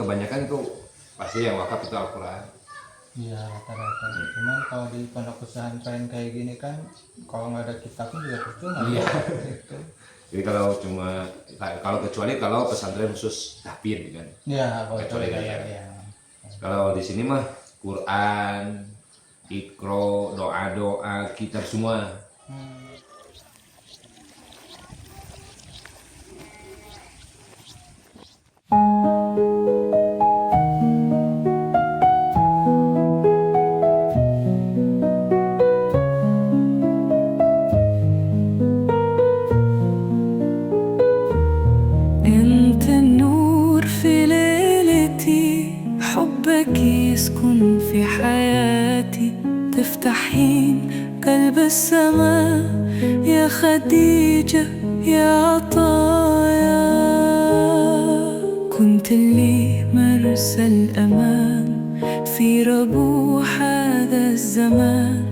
kebanyakan itu pasti yang wakaf itu Al-Quran. Iya rata-rata. Cuman kalau di pondok pesantren kayak gini kan kalau nggak ada kitabnya juga percuma. Iya. Gitu. Jadi kalau kecuali kalau pesantren khusus tahfidz kan. Iya kalau itu Kecuali ya. ya. Kalau di sini mah Quran, Iqro, doa-doa, kitab semua. انت النور في ليلتي حبك يسكن في حياتي تفتحين قلب السماء يا خديجة يا عطايا كنت اللي مرسى الأمان في ربوع هذا الزمان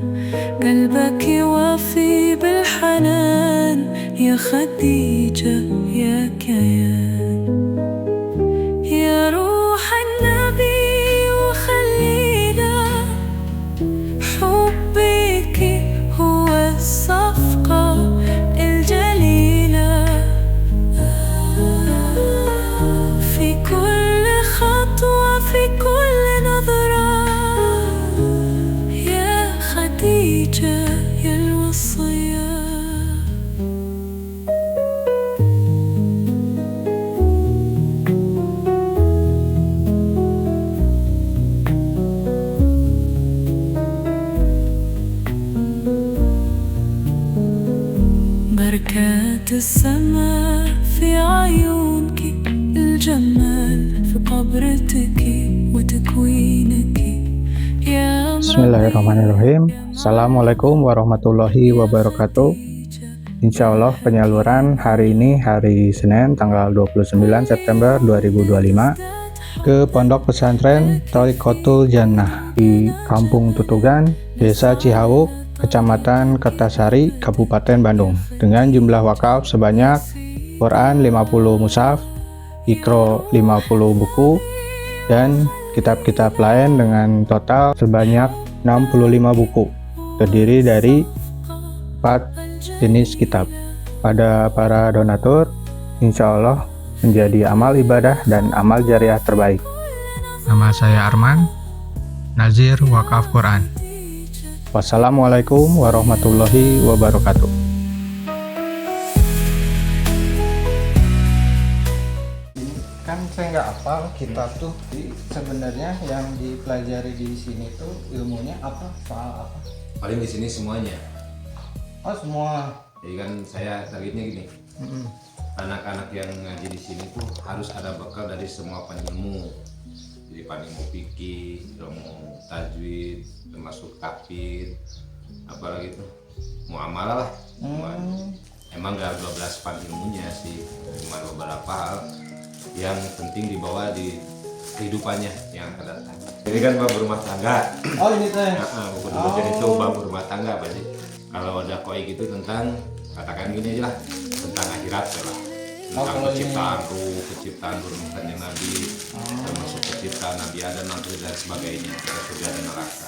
قلبك يوفي بالحنان يا خديجة يا كيان يا روح النبي وخلينا حبك هو الصفقة الجليلة في كل خطوة في كل نظرة يا خديجة يا الوصية بركات السماء في عيونك الجمال في قبرتك وتكوينك يا Bismillahirrahmanirrahim. Assalamualaikum warahmatullahi wabarakatuh. Insya Allah penyaluran hari ini hari Senin tanggal 29 September 2025 ke Pondok Pesantren Thariqatul Jannah di Kampung Tutugan, Desa Cihawuk, Kecamatan Kertasari, Kabupaten Bandung dengan jumlah wakaf sebanyak Quran 50 mushaf, Iqro 50 buku, dan kitab-kitab lain dengan total sebanyak 65 buku, terdiri dari 4 jenis kitab. Pada para donatur, insya Allah menjadi amal ibadah dan amal jariah terbaik. Nama saya Arman, Nazir Wakaf Quran. Wassalamualaikum warahmatullahi wabarakatuh. Kan saya nggak hafal kitab tuh. Jadi sebenarnya yang dipelajari di sini tuh ilmunya apa, soal apa? Paling di sini semuanya. Oh semua. Jadi kan saya targetnya gini. Anak-anak yang ngaji di sini tuh harus ada bekal dari semua ilmu. Jadi ilmu fikih, ilmu tajwid, termasuk tahfidz, apalagi tuh muamalah lah. Emang gak 12 pan ilmunya sih, cuma beberapa hal yang penting dibawa di kehidupannya yang akan datang. Jadi kan bab rumah tangga. Oh ini teh. Bukan itu bab rumah tangga Pak. Kalau ada koi gitu tentang, katakan gini aja lah, tentang akhirat lah. Tentang penciptaan rumahnya Nabi, termasuk penciptaan Nabi Adam dan sebagainya, surga dan neraka.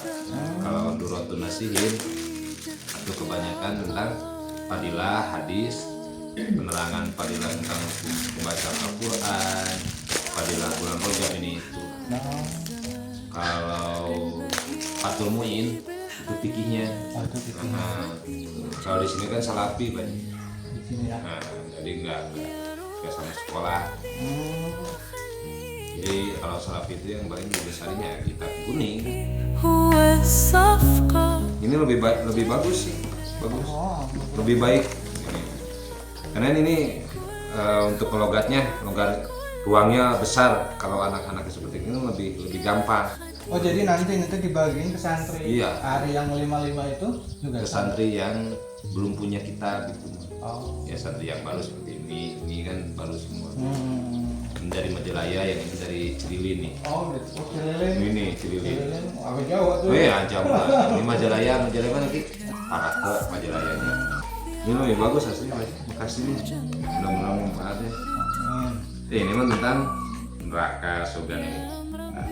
Kalau Duratun Nasihin itu kebanyakan tentang fadilah hadis, penerangan fadilah tentang pembacaan Al-Quran, fadilah bulan Rajab ini itu. Kalau Fathul Muin itu fikihnya. Kalau di sini kan salafi banyak. Di sini ya. Jadi enggak sama sekolah. Jadi kalau salafi itu yang paling besarnya kitab kuning. Ini lebih bagus sih, lebih baik. Karena ini untuk logat ruangnya besar. Kalau anak-anak seperti ini lebih gampang. Oh jadi nanti dibagiin ke santri. Iya. Hari yang 55 itu juga ke santri yang belum punya kitab gitu. Oh. Ya santri yang baru seperti ini kan baru semua. Ini dari Majalaya, yang ini dari Cililin nih. Oh gitu. Oh, Cililin. Ini Cililin. Agak jauh tuh. Jam. Ini Majalaya mana ki? Parat ke Majalayanya. Ini lebih bagus aslinya, makasih nih. Mudah-mudahan manfaatnya. Ini mah tentang neraka, surga ini. Nah,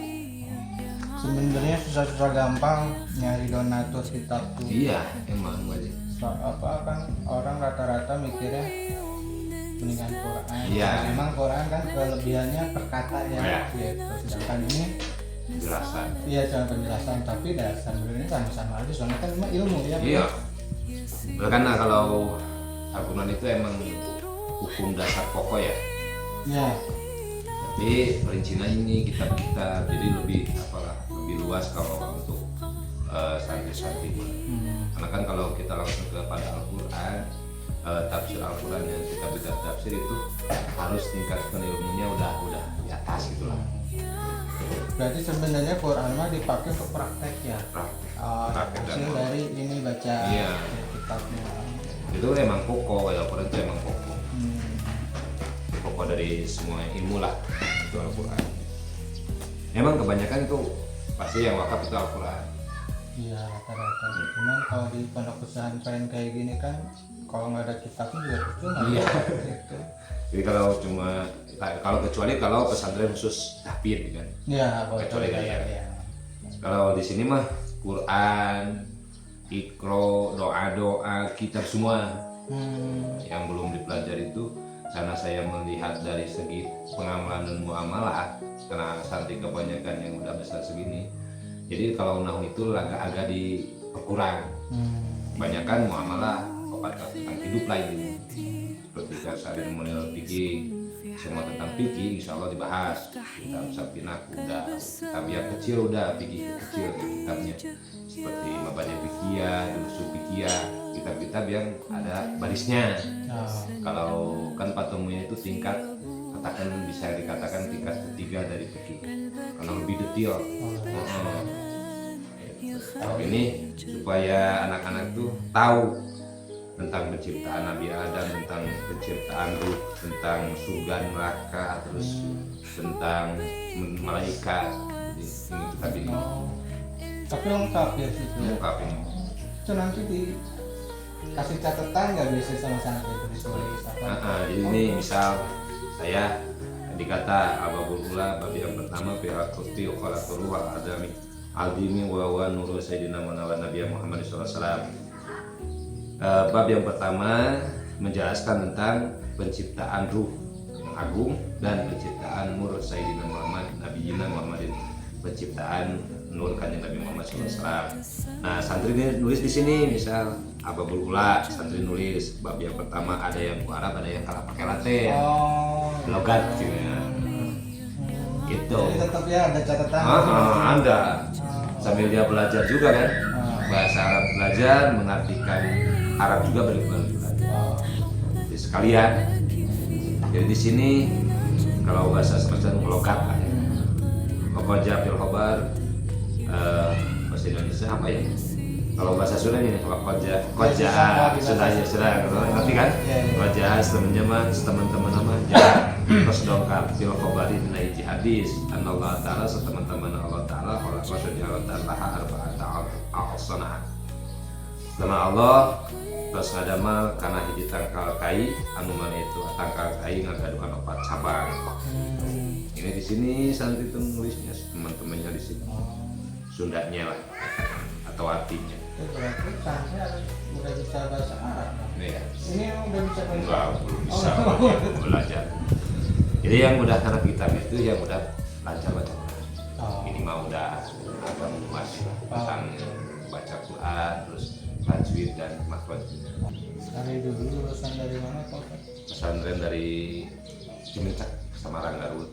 Sebenarnya susah-susah gampang nyari donatur kitab tuh. iya, emang aja. Apa kan orang rata-rata mikirnya mendingan Quran. Iya. Memang Quran kan kelebihannya perkata ya, Iya. gitu. Sedangkan ini Jelasan. iya cuma penjelasan, tapi dasar sebenarnya sama-sama aja. Soalnya kan memang ilmu ya. Iya. Karena kalau Al-Quran itu emang hukum dasar pokok ya. Ya. Tapi perincinya ini kitab-kitab jadi lebih lebih luas kalau untuk santri-santri. Karena kan kalau kita langsung kepada Al-Quran, tafsir Al-Quran yang kitab-kitab tafsir itu harus tingkatkan ilmunya udah di atas gitu lah. Berarti sebenarnya Quran mah dipakai untuk praktek ya. Praktek dan Hasil dari ini baca Iya. kitabnya. itu emang pokok, Al-Quran itu emang pokok. Pokok dari semua ilmu lah itu Al-Quran. Emang kebanyakan itu pasti yang wakaf itu Al-Quran. Iya rata-rata. Cuman kalau di pondok pesantren kayak gini kan, kalau nggak ada kitabnya juga percuma. Iya. Gitu. Jadi kalau kecuali kalau pesantren khusus tahfidz kan. Ya, kalau Kecuali itu kayak ya. Kalau di sini mah Quran, Iqra, doa-doa, kitab semua yang belum dipelajari itu. Karena saya melihat dari segi pengamalan dan muamalah, karena santri kebanyakan yang udah besar segini, jadi kalau nahu itu agak dikurang. Kebanyakan muamalah kepada tentang hidup lah ini, seperti kasar model fikih, semua tentang fikih insya Allah dibahas. Kitab Safinah udah, kitab yang kecil udah fikih kecil kitabnya, seperti Mabadi Fikih, Usul Fikih, kitab-kitab yang ada barisnya. Kalau kan patumnya itu tingkat, bisa dikatakan tingkat ketiga dari fikih, karena lebih detail. Kalau ini supaya anak-anak tuh tahu tentang penciptaan Nabi Adam, tentang penciptaan ruh, tentang surga neraka, terus tentang malaikat. Jadi ini kitab ini Tapi lengkap ya situ. lengkap ini. Itu nanti dikasih catatan nggak biasa sama santri itu ditulis apa? Jadi ini misal saya dikata Ababul Ula, bab yang pertama Fi'akuti Uqalaturu wal Adami Aldimi wa nuru Sayyidina Nabi Muhammad SAW. Bab yang pertama menjelaskan tentang penciptaan ruh yang agung dan penciptaan nur Sayyidina Muhammad Nabi Muhammadin, penciptaan nur kanjeng Nabi Muhammad SAW. Nah, santri ini nulis di sini, misal Ababul Ula, santri nulis bab yang pertama ada yang Arab, ada yang kalah pakai latin, logat gitu ya. Gitu. Jadi tetap ya ada catatan. Ada. Sambil dia belajar juga kan, bahasa Arab belajar, mengartikan Arab juga belajar. Jadi sekalian. Jadi di sini kalau bahasa semacam logat lah ya. Waqaja fil khabar, bahasa Indonesia apa ya? Kalau bahasa Sunda ini waqaja sudah ngerti kan? Waqaja teman-teman nama jangan terus dongkap fil khabari nai hadis Allah taala teman-teman Allah taala kalau Allah taala arba'ata al-sanah. Nama Allah terus ngadamal karena hiji tangkal kai anu mana itu tangkal kai ngagadukan 4 cabang. Ini di sini santri itu nulisnya teman-temannya di sini. Sundanya lah atau artinya. Itu berarti santri udah bisa bahasa Arab. Iya. Ini udah bisa bahasa Enggak, Arab. belum bisa belajar. Jadi yang udah karena kitab itu yang udah lancar baca Quran. Ini mah udah agak luas tentang baca Quran, terus tajwid dan makhraj. Dari dulu lulusan dari mana Pak? Pesantren dari Cimincak, Semarang, Garut.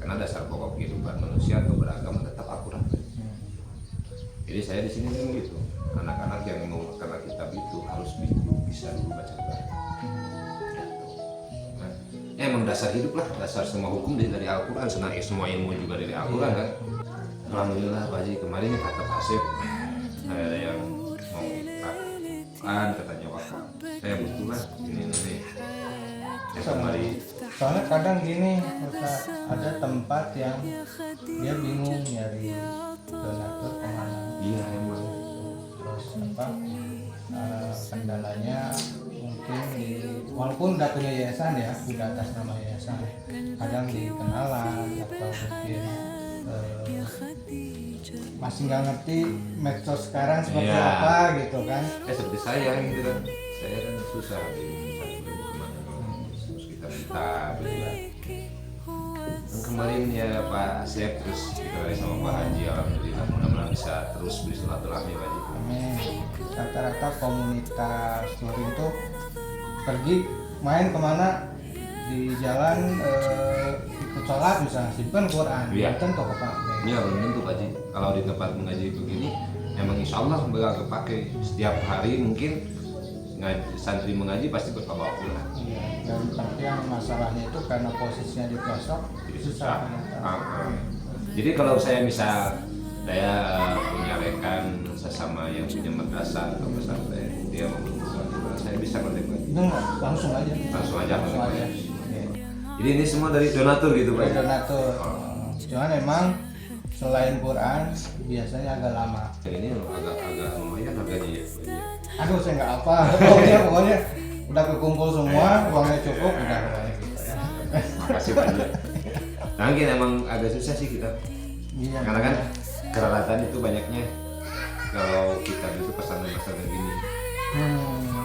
Karena dasar pokok kehidupan manusia atau beragama tetap Al-Quran. Jadi saya di sini kan gitu, anak-anak yang mau karena kitab itu harus bisa dulu baca Quran. Nah, emang dasar hidup lah, dasar semua hukum dari Al-Quran, semua ilmu juga dari Al-Quran kan. Alhamdulillah Pak Haji kemarin kata Pak Asep, ada yang mau Quran katanya wakaf. Saya butuh lah ini. Ya kembali. Soalnya kadang gini, Ustaz, ada tempat yang dia bingung nyari donatur kemana. Iya emang. Terus kendalanya mungkin walaupun udah punya yayasan ya, udah atas nama yayasan, kadang di kenalan atau mungkin masih nggak ngerti medsos sekarang seperti Iya. apa gitu kan. Seperti saya gitu kan, saya kan susah di kemana terus kita minta gitu kan. Dan kemarin ya Pak Asep terus kita sama Pak Haji, alhamdulillah mudah-mudahan bisa terus bersilaturahmi Pak Haji. Amin. Rata-rata komunitas touring tuh pergi main kemana di jalan, ikut sholat misalnya, simpen Quran, Iya. simpen toko Pak. Iya belum tentu Pak Haji. Kalau di tempat mengaji begini, emang insya Allah bakal kepake setiap hari mungkin santri mengaji pasti berbawa pulang. Iya, dan tapi yang masalahnya itu karena posisinya di pelosok Jadi susah. susah. Jadi kalau saya misal saya punya rekan sesama yang punya madrasah atau pesantren, dia mau berbuka, saya bisa kontak Itu langsung aja. langsung aja. Langsung aja. Iya. Jadi ini semua dari donatur gitu Pak. Dari donatur. Cuman emang selain Quran biasanya agak lama. Ini agak lumayan harganya ya. Aduh saya nggak apa. Pokoknya udah kekumpul semua, uangnya cukup, udah gitu ya. Makasih Pak Haji. Nah, mungkin emang agak susah sih kita. Iya. Karena kan keralatan itu banyaknya kalau kita itu pesanan-pesanan gini.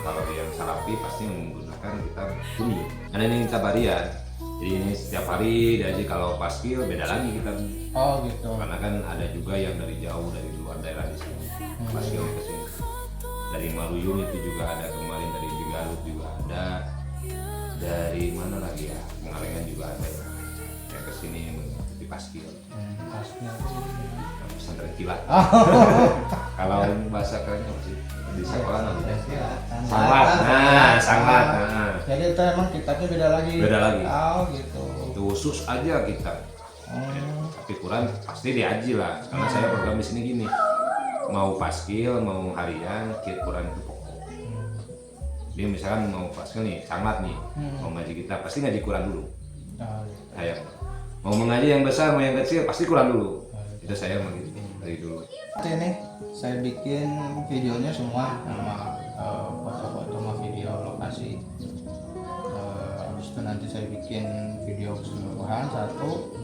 Kalau yang salafi pasti menggunakan kita bumi. Karena ini kita barian. Jadi ini setiap hari jadi kalau paskil beda lagi kita. Oh gitu. Karena kan ada juga yang dari jauh dari luar daerah di sini. Paskil ke sini. Dari Maruyung itu juga ada, kemarin dari Garut juga ada. Dari mana lagi ya? Pengalengan juga ada yang ke sini mengikuti paskil. Paskil. Pesantren kilat. Kalau bahasa kerennya apa sih? Di sekolah namanya sanglat. Nah, sanglat. Nah, Jadi itu emang kitabnya beda lagi. Beda lagi. Oh gitu. itu khusus aja kita. Tapi Quran pasti diaji lah. Karena saya program di sini gini. Mau paskil, mau harian, Quran itu pokok. Dia misalkan mau paskil nih, sanglat nih, mau ngaji kita pasti ngaji Quran dulu. Oh, gitu. Saya mau mengaji yang besar, mau yang kecil pasti Quran dulu. Itu saya begitu dari dulu. Ini saya bikin videonya semua sama foto-foto sama video lokasi. Habis itu nanti saya bikin video keseluruhan satu.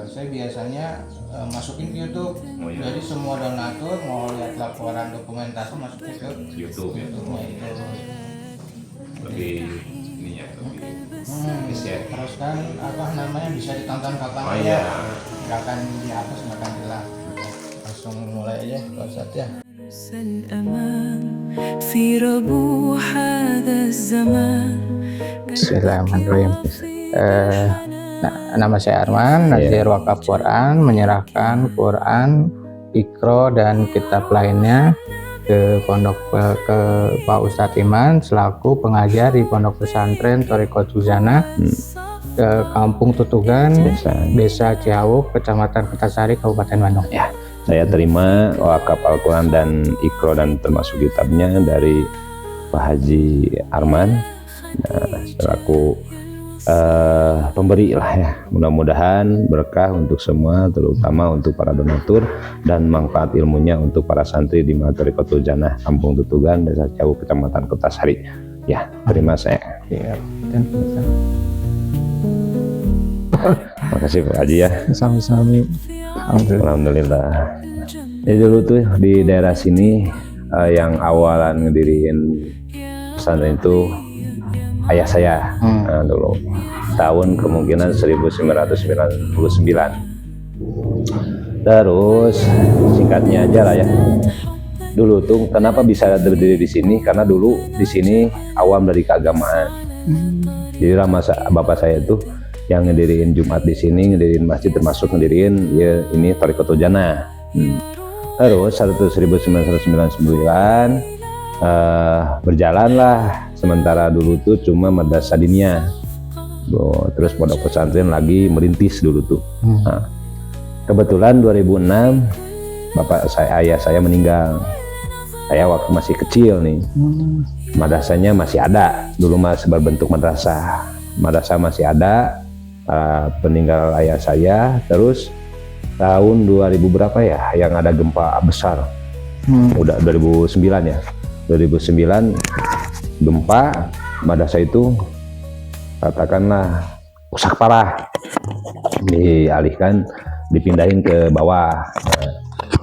Saya biasanya masukin ke YouTube. Oh, iya. Jadi semua donatur mau lihat laporan dokumentasi masukin ke YouTube ya. YouTube-nya itu. Lebih ininya lebih share. Terus kan apa namanya bisa ditonton kapan Oh, aja. iya. Nggak akan dihapus, nggak akan hilang. Langsung mulai aja Pak Ustadz ya. الأمان في ربوع هذا الزمان. Bismillahirrahmanirrahim. Nama saya Arman, Nazir Wakaf Quran, menyerahkan Quran, Iqro dan kitab lainnya ke ke Pak Ustadz Iman selaku pengajar di Pondok Pesantren Thariqah Tuzana ke Kampung Tutugan, Desa Ciawuk, Kecamatan Kertasari, Kabupaten Bandung. Ya, saya terima wakaf Al-Quran dan Iqro dan termasuk kitabnya dari Pak Haji Arman. Nah, selaku pemberi lah ya, mudah-mudahan berkah untuk semua, terutama untuk para donatur dan manfaat ilmunya untuk para santri di Thariqah Tuzana, Kampung Tutugan, Desa Ciawuk, Kecamatan Kertasari. Ya, terima saya. Siap. Terima kasih Pak Haji ya. Sami-sami. Alhamdulillah. Jadi dulu tuh di daerah sini yang awalan ngediriin pesantren itu ayah saya dulu, tahun kemungkinan 1999. Terus singkatnya aja lah ya, dulu tuh kenapa bisa berdiri di sini, karena dulu di sini awam dari keagamaan. Jadi bapak saya tuh yang ngediriin Jumat di sini, ngediriin masjid, termasuk ngediriin ya ini Thariqah Tuzana. Terus 1999 berjalanlah, sementara dulu tuh cuma madrasah diniyah. Terus pondok pesantren lagi merintis dulu tuh. Nah, kebetulan 2006 ayah saya meninggal. Saya waktu masih kecil nih. Madrasahnya masih ada, dulu masih berbentuk madrasah. Madrasah masih ada. Peninggal ayah saya, terus tahun 2000 berapa ya yang ada gempa besar Udah 2009 ya. 2009 gempa madrasah itu katakanlah rusak parah, dialihkan, dipindahin ke bawah.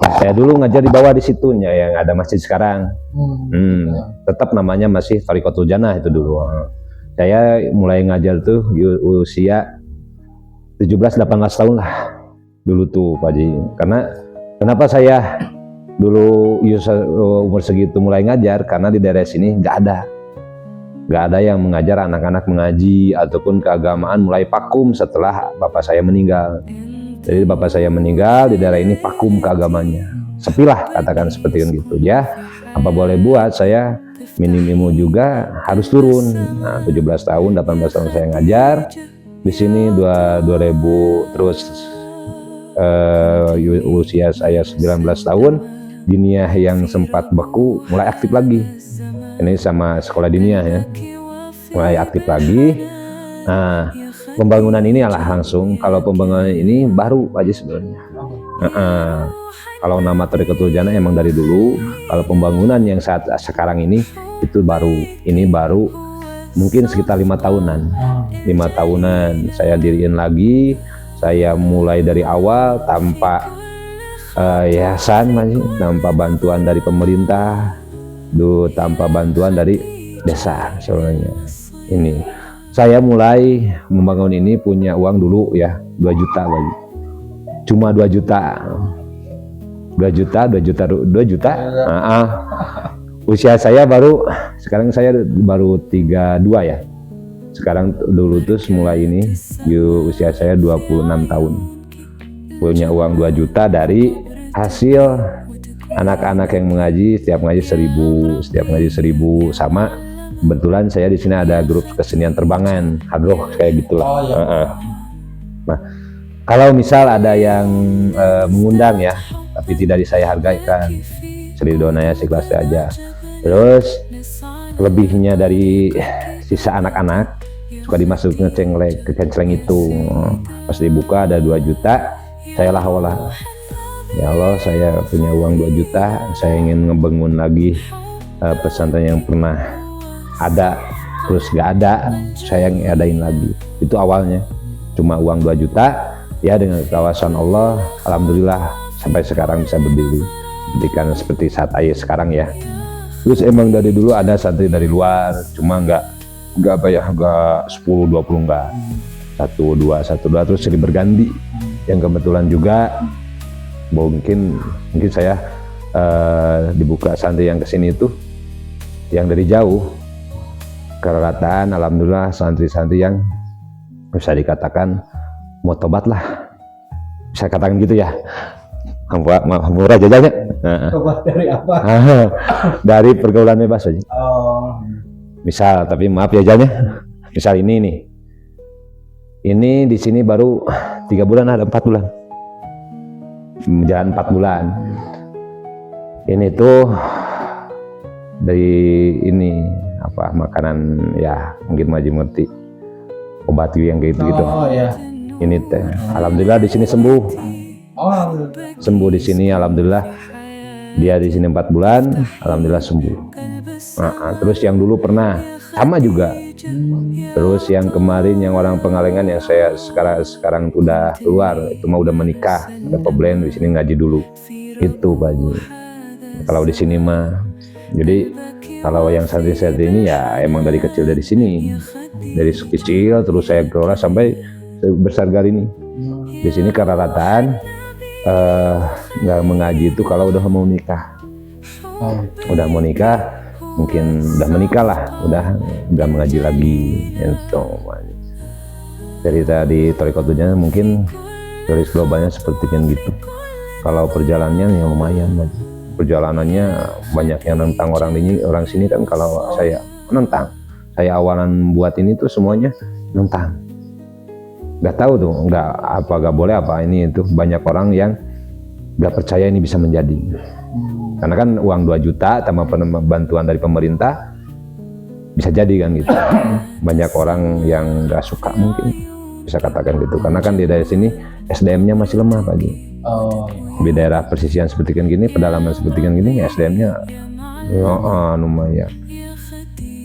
Nah, saya dulu ngajar di bawah di situnya yang ada masjid sekarang. Tetap namanya masih Thariqatul Jannah itu dulu. Saya mulai ngajar tuh usia 17-18 tahun lah dulu tuh Pak Haji. Karena kenapa saya dulu umur segitu mulai ngajar, karena di daerah sini nggak ada yang mengajar anak-anak mengaji ataupun keagamaan, mulai vakum setelah bapak saya meninggal. Jadi bapak saya meninggal, di daerah ini vakum keagamannya, sepi lah katakan seperti itu ya. Apa boleh buat, saya minim ilmu juga harus turun. Nah, 17 tahun 18 tahun saya ngajar di sini 2000, terus usia saya 19 tahun diniyah yang sempat beku mulai aktif lagi. Ini sama sekolah diniyah ya, mulai aktif lagi. Nah, pembangunan ini langsung, kalau pembangunan ini baru aja sebenarnya. Kalau nama Thariqatul Jannah emang dari dulu. Kalau pembangunan yang saat sekarang ini itu baru mungkin sekitar 5 tahunan. 5 tahunan saya diriin lagi. Saya mulai dari awal tanpa yayasan, tanpa bantuan dari pemerintah, tanpa bantuan dari desa sebenarnya. Ini saya mulai membangun ini punya uang dulu ya 2 juta lagi. Cuma 2 juta. 2 juta. Usia saya baru, sekarang saya baru 32 ya. Sekarang dulu tuh mulai ini usia saya 26 tahun. Punya uang 2 juta dari hasil anak-anak yang mengaji, setiap ngaji 1.000 sama. Kebetulan saya di sini ada grup kesenian terbangan, hadroh kayak gitulah. Nah, kalau misal ada yang mengundang ya, tapi tidak saya hargaikan, Seridonanya sekelas aja. Terus lebihnya dari sisa anak-anak suka dimasukin ke kenceleng itu. Pas dibuka ada 2 juta, saya lah ya Allah, saya punya uang 2 juta, saya ingin ngebangun lagi pesantren yang pernah ada terus gak ada, saya ngadain lagi. Itu awalnya cuma uang 2 juta ya, dengan kawasan Allah alhamdulillah sampai sekarang bisa berdiri seperti saat ayah sekarang ya. Terus emang dari dulu ada santri dari luar, cuma nggak 10-20 nggak, 1-2 terus silih berganti. Yang kebetulan juga mungkin saya dibuka santri yang kesini itu yang dari jauh kerelataan, alhamdulillah santri-santri yang bisa dikatakan mau tobat lah, bisa katakan gitu ya. Murah jajannya. Tobat dari apa? Dari pergaulan bebas aja. Misal, tapi maaf ya jajannya. Misal ini nih. Ini di sini baru 3 bulan, ada 4 bulan. Jalan 4 bulan. Ini tuh dari ini apa makanan ya, mungkin Maji ngerti. Obat yang gitu. Ya. Ini teh. Alhamdulillah di sini sembuh. Sembuh di sini alhamdulillah. Dia di sini 4 bulan, alhamdulillah sembuh. Nah, terus yang dulu pernah sama juga. Terus yang kemarin yang orang Pengalengan yang saya sekarang udah keluar, itu mah udah menikah, ada problem di sini ngaji dulu. Itu Pak Haji. Kalau di sini mah, jadi kalau yang santri-santri ini ya emang dari kecil dari sini, dari kecil terus saya kelola sampai besar kali ini. Di sini kerelataan nggak mengaji itu kalau udah mau nikah. Udah mau nikah, mungkin udah menikah lah, udah mengaji lagi. Itu dari tadi Thariqatul Jannah mungkin garis globalnya seperti kan gitu. Kalau perjalanannya ya lumayan, perjalanannya banyak yang nentang orang sini kan. Kalau saya menentang, saya awalan buat ini tuh semuanya nentang. Nggak tahu tuh, nggak boleh apa ini itu. Banyak orang yang nggak percaya ini bisa menjadi. Karena kan uang 2 juta tanpa bantuan dari pemerintah bisa jadi kan gitu. Banyak orang yang nggak suka mungkin bisa katakan gitu. Karena kan di daerah sini SDM-nya masih lemah Pak Haji. Oh, Di daerah pesisiran seperti kan gini, pedalaman seperti kan gini, SDM-nya lumayan.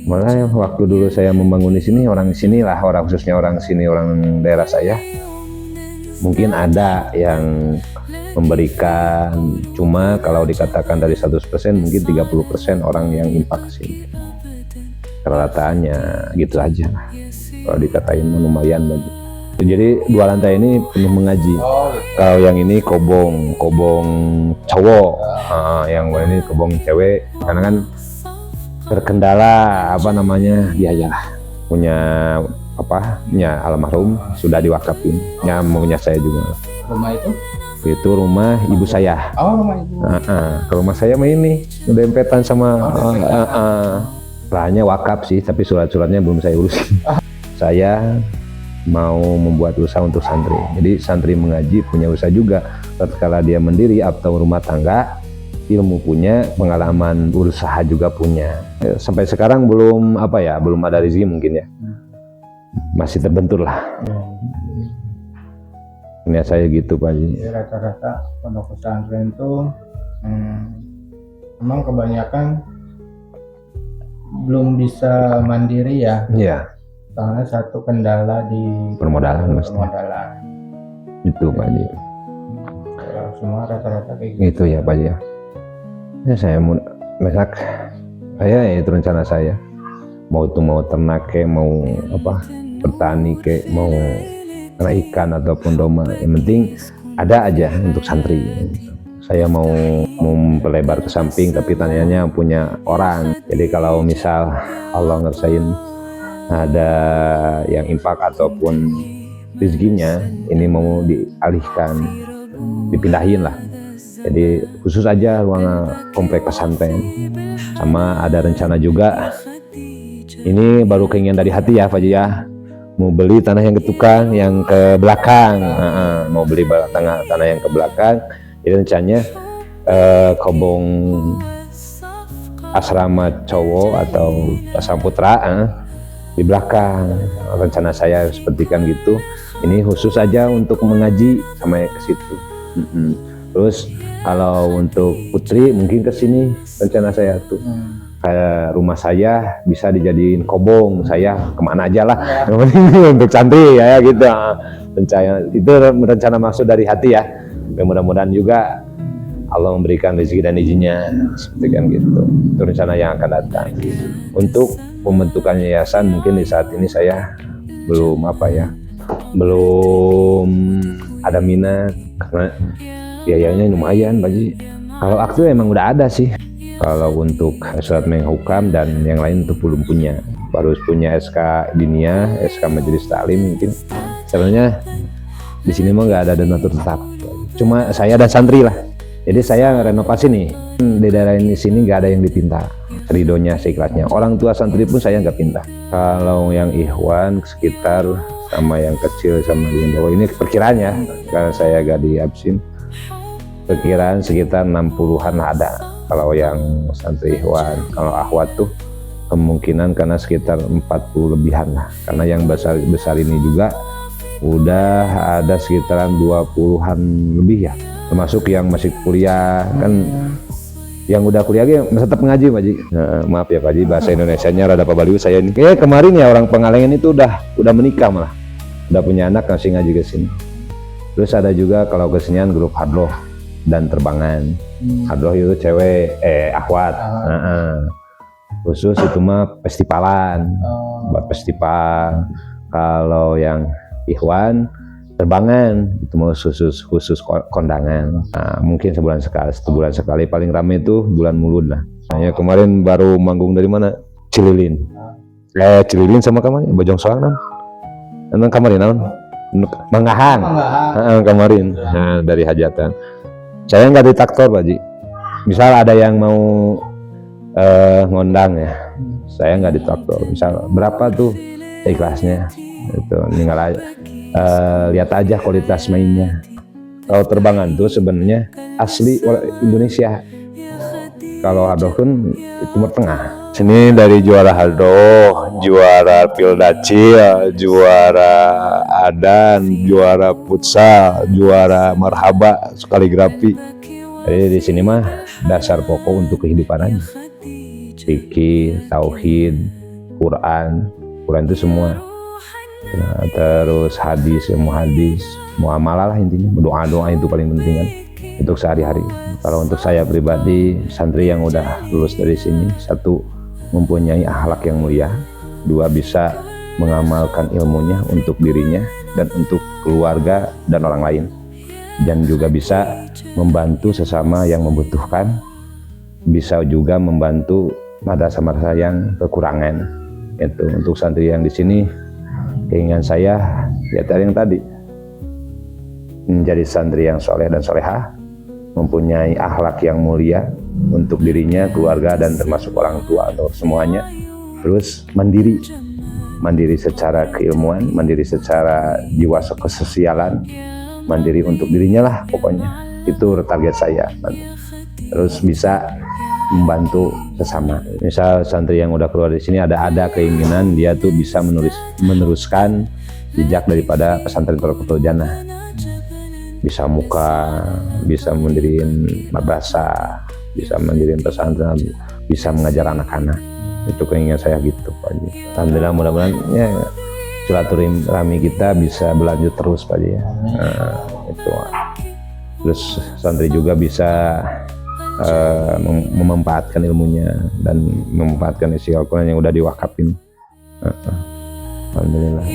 Malah waktu dulu saya membangun di sini, orang sini lah, khususnya orang sini, orang daerah saya, mungkin ada yang memberikan, cuma kalau dikatakan dari 100% mungkin 30% orang yang impak ke sini. Rataannya gitu aja lah. Kalau dikatain lumayan bagi. Jadi 2 lantai ini penuh mengaji. Kalau yang ini kobong cowok, yang ini kobong cewek. Karena kan terkendala apa namanya, dia aja punya almarhum sudah diwakafin, punya saya juga. rumah Itu rumah ibu saya. Oh, rumah ibu. Ke rumah saya mah ini udah empetan sama lahannya wakaf sih, tapi surat-suratnya belum saya urus. Saya mau membuat usaha untuk santri. Jadi santri mengaji punya usaha juga. Tatkala dia mendiri atau rumah tangga, ilmu punya, pengalaman usaha juga punya. Sampai sekarang belum ada rezeki mungkin ya. Masih terbentur lah. Ini saya gitu Pak Haji. Rata-rata pondok pesantren itu memang kebanyakan belum bisa mandiri ya. Iya. Karena satu kendala di Permodalan. Itu Pak Haji. Semua rata-rata kayak gitu. Itu ya Pak Haji. Ya saya mau itu rencana saya. Mau ternak kayak mau bertani kayak mau karena ikan ataupun domba, yang penting ada aja untuk santri. Saya mau melebar ke samping, tapi tanyanya punya orang. Jadi kalau misal Allah ngerasain ada yang infak ataupun rezekinya ini mau dialihkan, dipindahin lah. Jadi khusus aja ruang komplek pesantren. Sama ada rencana juga. Ini baru keinginan dari hati ya Pak Haji ya. Mau beli tanah yang ke tukang, yang ke belakang, mau beli tanah yang ke belakang. Jadi rencananya kobong asrama cowok atau asrama putra di belakang. Rencana saya seperti kan gitu. Ini khusus aja untuk mengaji sama ke situ. Terus kalau untuk putri mungkin ke sini rencana saya tuh. Kayak rumah saya bisa dijadiin kobong, saya kemana aja lah untuk santri ya gitu. Itu rencana maksud dari hati ya. Mudah-mudahan juga Allah memberikan rezeki dan izinnya seperti kan gitu. Itu rencana yang akan datang. Untuk pembentukan yayasan mungkin di saat ini saya belum ada minat karena biayanya lumayan Pak Haji. Kalau aktu emang udah ada sih. Kalau untuk surat menghukam dan yang lain itu belum punya. Baru punya SK Diniyah, SK Majelis Taklim mungkin. Sebenarnya di sini mah nggak ada donatur tetap. Cuma saya dan santri lah. Jadi saya renovasi nih. Di daerah ini sini nggak ada yang dipinta. Ridhonya seikhlasnya. Orang tua santri pun saya nggak pinta. Kalau yang ikhwan sekitar sama yang kecil sama yang bawah ini perkiraannya, karena saya nggak di absin, perkiraan sekitar 60-an ada. Kalau yang santri ikhwan, kalau akhwat tuh kemungkinan karena sekitar 40 lebihan lah. Karena yang besar ini juga udah ada sekitaran 20-an lebih ya. Termasuk yang masih kuliah kan, yang udah kuliah masih tetap ngaji Pak Haji. Maaf ya Pak Haji, bahasa Indonesianya rada pabaliu saya ini. Kemarin ya orang Pengalengan itu udah menikah malah, udah punya anak masih ngaji ke sini. Terus ada juga kalau kesenian grup hadroh dan terbangan. Hadroh itu cewek, akhwat. Khusus itu mah festivalan, buat festival. Kalau yang ikhwan terbangan itu mau khusus kondangan. Mungkin sebulan sekali, paling rame itu bulan Mulud lah. Kemarin baru manggung dari mana? Cililin. Cililin sama kamarnya Bojong Soang non. Emang kamarin non? Manggahan. Kamarin. Dari hajatan. Saya nggak ditraktor Pak Haji. Misal ada yang mau ngondang ya, saya nggak ditraktor. Misal berapa tuh ikhlasnya? Itu tinggal aja. Lihat aja kualitas mainnya. Kalau terbangan tuh sebenarnya asli Indonesia. Kalau hadroh kan Timur Tengah. Sini dari juara hadroh juara Pildacil, juara Adan, juara futsal, juara marhaba, kaligrafi. Jadi di sini mah dasar pokok untuk kehidupan aja. Fikih, tauhid, Quran itu semua. Nah, terus hadis, ilmu hadis, muamalah lah intinya, doa itu paling penting kan untuk sehari-hari. Kalau untuk saya pribadi, santri yang udah lulus dari sini, satu, mempunyai akhlak yang mulia, dua, bisa mengamalkan ilmunya untuk dirinya dan untuk keluarga dan orang lain, dan juga bisa membantu sesama yang membutuhkan, bisa juga membantu madrasah-madrasah yang kekurangan. Itu untuk santri yang di sini, keinginan saya ya yang tadi, menjadi santri yang soleh dan solehah, mempunyai akhlak yang mulia untuk dirinya, keluarga, dan termasuk orang tua atau semuanya. Terus mandiri secara keilmuan, mandiri secara jiwa kesosialan, mandiri untuk dirinya lah pokoknya. Itu target saya. Terus bisa membantu sesama. Misal santri yang udah keluar di sini ada keinginan dia tuh bisa meneruskan jejak daripada pesantren Quratul Jannah. Bisa muka, bisa mendiriin madrasah, bisa mendiriin pesantren, bisa mengajar anak-anak. Itu keinginan saya gitu Pak Haji. Alhamdulillah, mudah-mudahan ya silaturahmi kita bisa berlanjut terus Pak Haji ya. Nah, itu. Terus santri juga bisa memanfaatkan ilmunya dan memanfaatkan isi Al-Quran yang udah diwakafin. Alhamdulillah.